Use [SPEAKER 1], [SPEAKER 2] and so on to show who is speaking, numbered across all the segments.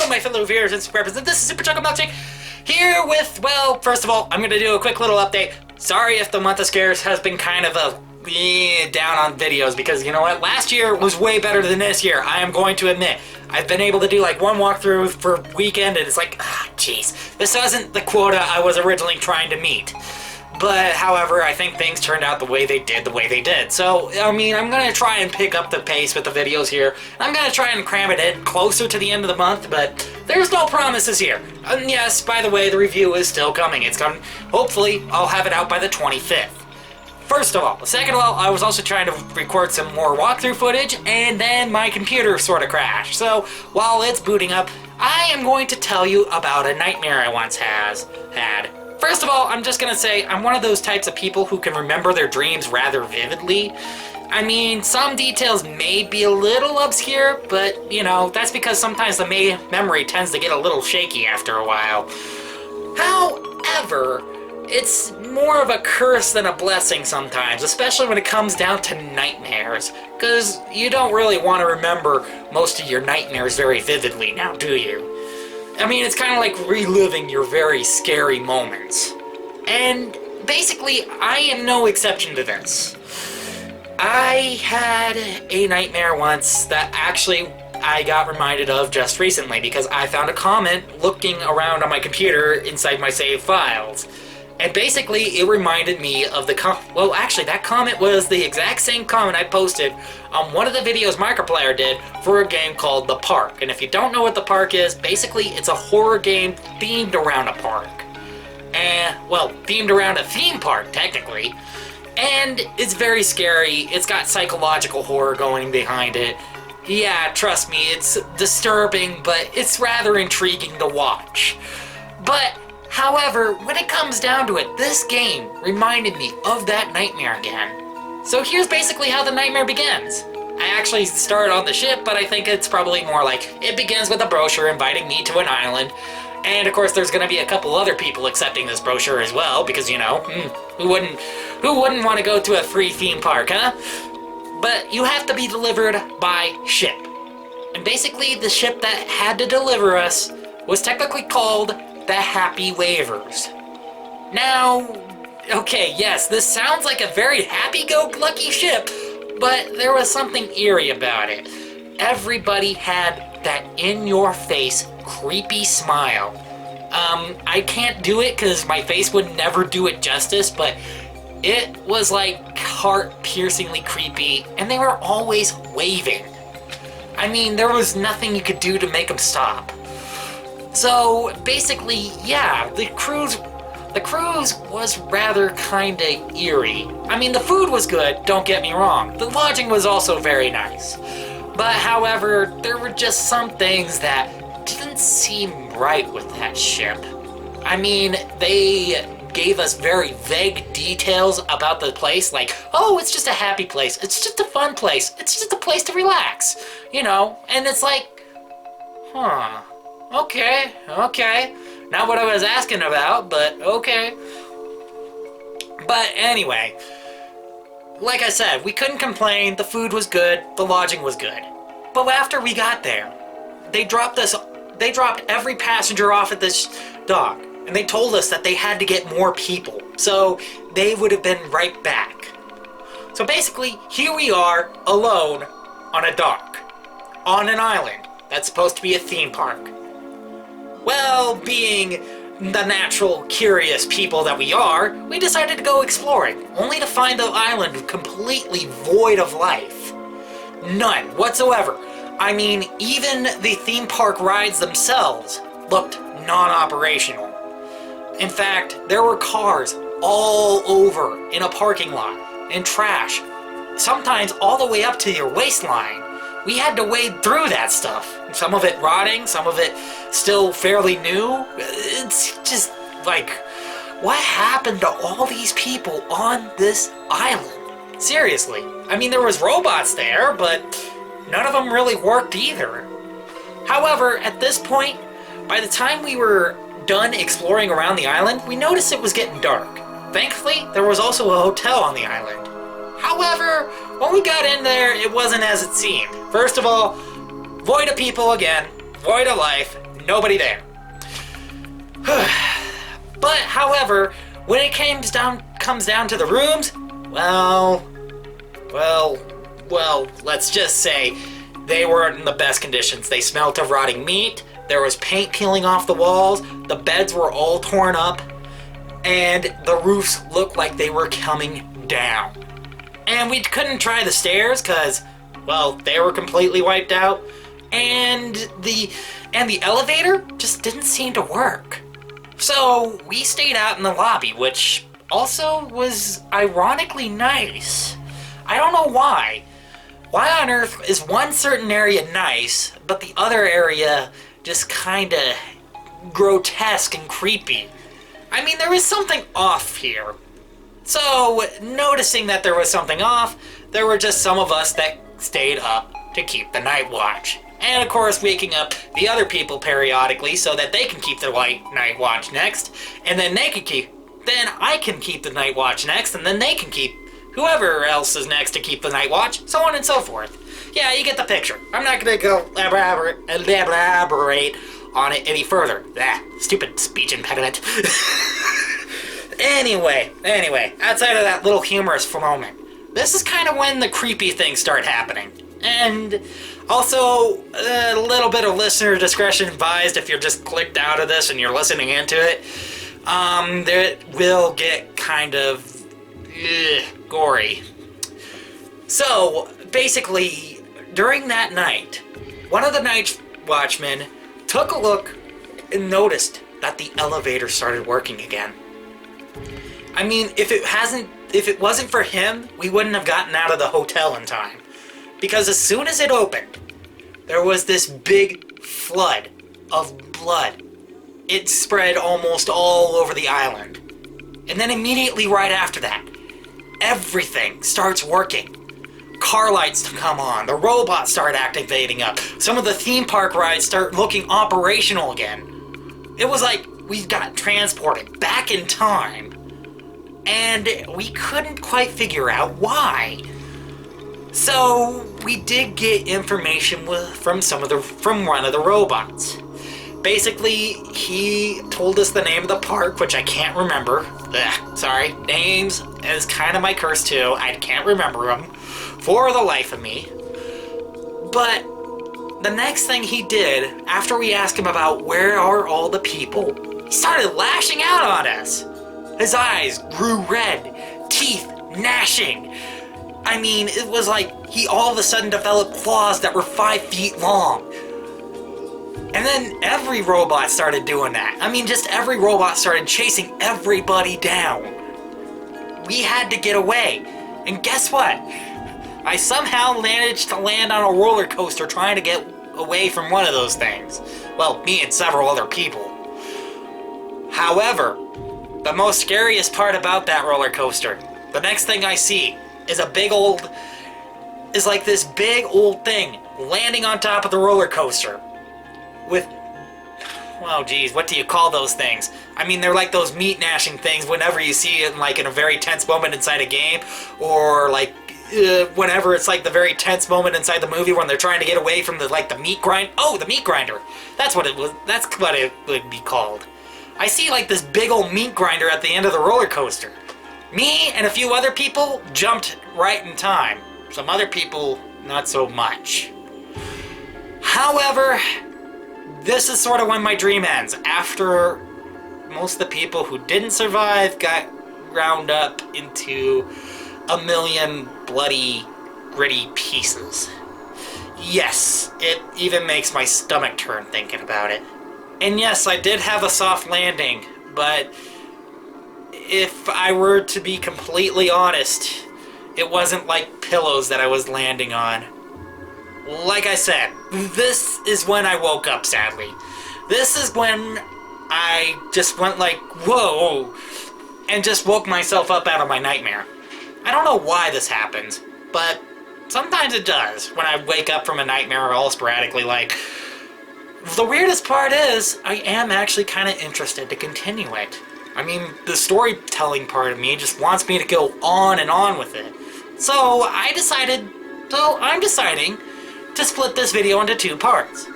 [SPEAKER 1] Hello, my fellow viewers and subscribers. This is Supercholatemilkshake here with, well, first of all, I'm going to do a quick little update. Sorry if the month of scares has been kind of down on videos, because you know what? Last year was way better than this year. I am going to admit. I've been able to do like one walkthrough for weekend, and it's like, jeez, this wasn't the quota I was originally trying to meet. But, however, I think things turned out the way they did. So, I mean, I'm going to try and pick up the pace with the videos here. I'm going to try and cram it in closer to the end of the month, but there's no promises here. And yes, by the way, the review is still coming. It's coming. Hopefully, I'll have it out by the 25th. First of all. Second of all, I was also trying to record some more walkthrough footage, and then my computer sort of crashed. So, while it's booting up, I am going to tell you about a nightmare I once had. First of all, I'm just gonna say I'm one of those types of people who can remember their dreams rather vividly. I mean, some details may be a little obscure, but, you know, that's because sometimes the memory tends to get a little shaky after a while. However, it's more of a curse than a blessing sometimes, especially when it comes down to nightmares, because you don't really want to remember most of your nightmares very vividly now, do you? I mean, it's kind of like reliving your very scary moments. And basically, I am no exception to this. I had a nightmare once that actually I got reminded of just recently because I found a comment looking around on my computer inside my saved files. And basically, it reminded me of well, actually, that comment was the exact same comment I posted on one of the videos Microplayer did for a game called The Park. And if you don't know what The Park is, basically, it's a horror game themed around a park. Well, themed around a theme park, technically. And it's very scary. It's got psychological horror going behind it. Yeah, trust me, it's disturbing, but it's rather intriguing to watch. But however, when it comes down to it, this game reminded me of that nightmare again. So here's basically how the nightmare begins. I actually started on the ship, but I think it's probably more like it begins with a brochure inviting me to an island. And of course there's going to be a couple other people accepting this brochure as well, because, you know, who wouldn't want to go to a free theme park, huh? But you have to be delivered by ship. And basically the ship that had to deliver us was technically called the Happy Waivers. Now, okay, yes, this sounds like a very happy-go-lucky ship, but there was something eerie about it. Everybody had that in-your-face, creepy smile. I can't do it because my face would never do it justice, but it was like heart-piercingly creepy, and they were always waving. I mean, there was nothing you could do to make them stop. So, basically, yeah, the cruise was rather kinda eerie. I mean, the food was good, don't get me wrong. The lodging was also very nice. But, however, there were just some things that didn't seem right with that ship. I mean, they gave us very vague details about the place, like, oh, it's just a happy place, it's just a fun place, it's just a place to relax, you know, and it's like, huh. Okay. Not what I was asking about, but okay. But anyway, like I said, we couldn't complain, the food was good, the lodging was good. But after we got there, they dropped every passenger off at this dock, and they told us that they had to get more people, so they would have been right back. So basically, here we are, alone, on a dock, on an island that's supposed to be a theme park. Well, being the natural, curious people that we are, we decided to go exploring, only to find the island completely void of life. None whatsoever. I mean, even the theme park rides themselves looked non-operational. In fact, there were cars all over in a parking lot, and trash, sometimes all the way up to your waistline. We had to wade through that stuff. Some of it rotting, some of it still fairly new. It's just like, what happened to all these people on this island? Seriously. I mean, there was robots there, but none of them really worked either. However, at this point, by the time we were done exploring around the island, we noticed it was getting dark. Thankfully, there was also a hotel on the island. However, when we got in there, it wasn't as it seemed. First of all, void of people again, void of life, nobody there. But, however, when it comes down to the rooms, well, let's just say they weren't in the best conditions. They smelled of rotting meat, there was paint peeling off the walls, the beds were all torn up, and the roofs looked like they were coming down. And we couldn't try the stairs because, well, they were completely wiped out, and the elevator just didn't seem to work. So we stayed out in the lobby, which also was ironically nice. I don't know why. Why on earth is one certain area nice, but the other area just kinda grotesque and creepy? I mean, there is something off here. So, noticing that there was something off, there were just some of us that stayed up to keep the night watch. And of course, waking up the other people periodically so that they can keep the night watch next, and then then I can keep the night watch next, and then they can keep whoever else is next to keep the night watch, so on and so forth. Yeah, you get the picture. I'm not gonna go elaborate on it any further. Stupid speech impediment. Anyway, outside of that little humorous moment, this is kind of when the creepy things start happening. And also, a little bit of listener discretion advised if you're just clicked out of this and you're listening into it. It will get kind of gory. So, basically, during that night, one of the night watchmen took a look and noticed that the elevator started working again. I mean, if it wasn't for him, we wouldn't have gotten out of the hotel in time. Because as soon as it opened, there was this big flood of blood. It spread almost all over the island. And then immediately right after that, everything starts working. Car lights come on, the robots start activating up, some of the theme park rides start looking operational again. It was like we got transported back in time, and we couldn't quite figure out why. So we did get information from one of the robots. Basically, he told us the name of the park, which I can't remember. Sorry, names is kind of my curse too. I can't remember them for the life of me. But the next thing he did, after we asked him about where are all the people, he started lashing out on us. His eyes grew red, teeth gnashing. I mean, it was like he all of a sudden developed claws that were 5 feet long. And then every robot started doing that. I mean, just every robot started chasing everybody down. We had to get away. And guess what? I somehow managed to land on a roller coaster trying to get away from one of those things. Well, me and several other people. However, the most scariest part about that roller coaster, the next thing I see is like this big old thing landing on top of the roller coaster with, well, geez, what do you call those things? I mean, they're like those meat gnashing things whenever you see it like in a very tense moment inside a game, or like whenever it's like the very tense moment inside the movie when they're trying to get away from the meat grind. Oh, the meat grinder. That's what it was. That's what it would be called. I see like this big old meat grinder at the end of the roller coaster. Me and a few other people jumped right in time. Some other people, not so much. However, this is sort of when my dream ends. After most of the people who didn't survive got ground up into a million bloody, gritty pieces. Yes, it even makes my stomach turn thinking about it. And yes, I did have a soft landing, but if I were to be completely honest, it wasn't like pillows that I was landing on. Like I said, this is when I woke up, sadly. This is when I just went like, whoa, and just woke myself up out of my nightmare. I don't know why this happens, but sometimes it does when I wake up from a nightmare all sporadically. Like, the weirdest part is, I am actually kind of interested to continue it. I mean, the storytelling part of me just wants me to go on and on with it. So I'm deciding to split this video into 2 parts.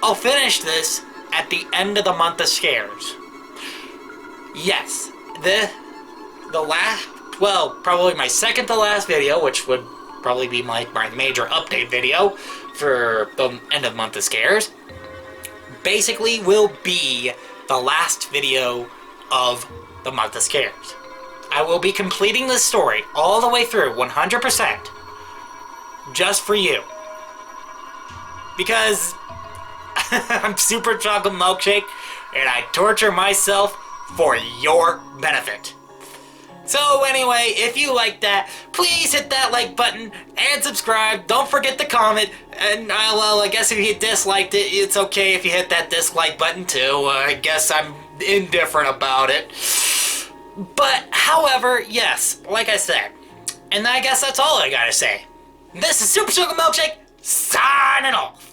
[SPEAKER 1] I'll finish this at the end of the month of scares. Yes, the last, well, probably my second to last video, which would probably be my major update video for the end of month of scares, basically will be the last video of the month of scares. I will be completing this story all the way through, 100%, just for you. Because I'm Super Chocolate Milkshake, and I torture myself for your benefit. So anyway, if you like that, please hit that like button and subscribe. Don't forget to comment. And well, I guess if you disliked it, it's okay if you hit that dislike button too. I guess I'm indifferent about it. But, however, yes, like I said, and I guess that's all I gotta say. This is Super Chocolate Milkshake, signing off.